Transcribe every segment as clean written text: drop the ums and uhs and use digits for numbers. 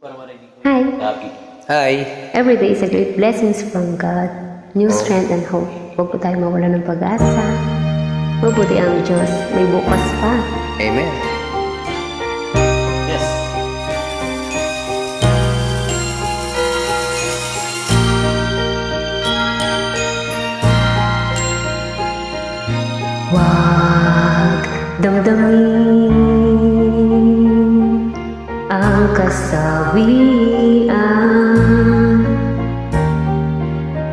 Hi. Hi. Every day is a great blessings from God. New strength and hope. Huwag po tayo mawala ng pag-asa. Mabuti ang Diyos. May bukas pa. Amen. Yes. Huwag damdamin ang kasawian.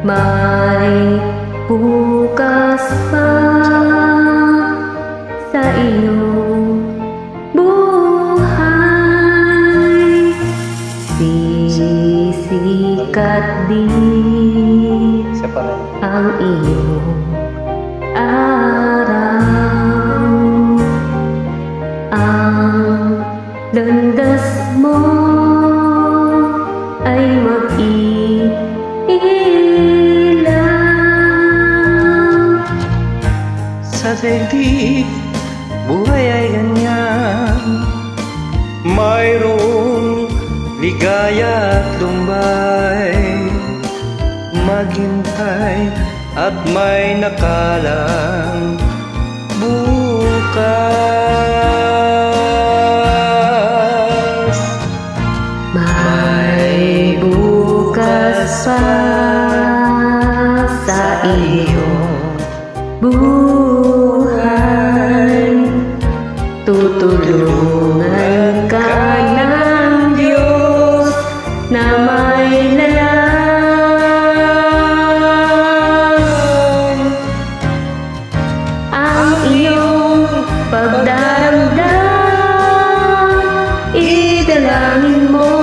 May bukas pa sa iyong buhay. Sisikat din Isa pa rin. ang iyong araw. Ang landas mo ay mag-iilaw. Sa daigdig, buhay ay ganyan. Mayroong ligaya at lumbay. Maghintay at may nakalang bukas. May bukas pa sa iyong buhay. Tutulungan ka ng Diyos na may lalang. Ang iyong pagdaramdam, idalangin mo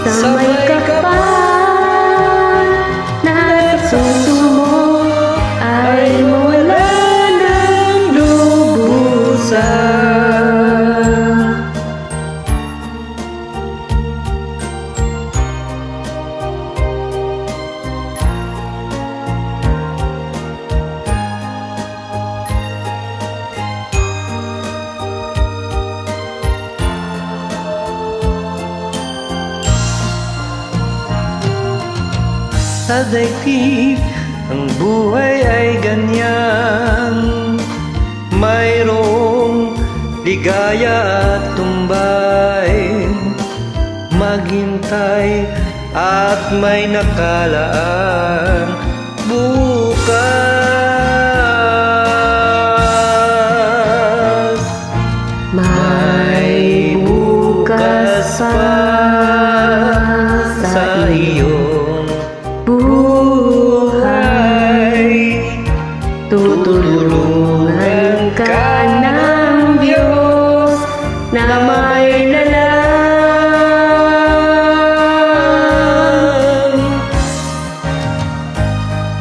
sa may kapal. Nasa puso mo ay wala ng lubusan. Sa daigdig, ang buhay ay ganyan. Mayroong ligaya at tumbay. Maghintay at may nakalaan bukas. May bukas pa sa iyong buhay. Tutulungan ka ng Diyos na may lalang.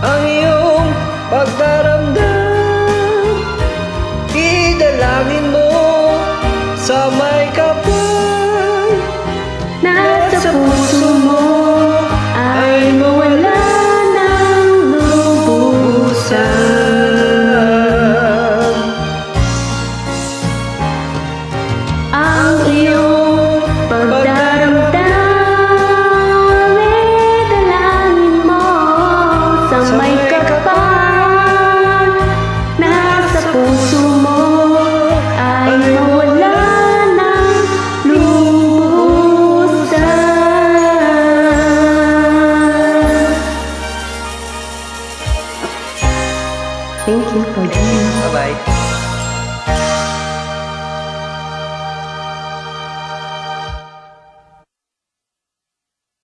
Ang iyong pagdaramdam, idalangin mo sa may kapal. Nasa puso mo ay mawala ng lubusan. Ang iyong pagdaramdam, idalangin mo sa may kapal. Nasa puso mo ay mawala ng lubusan. Thank you for joining. Bye-bye.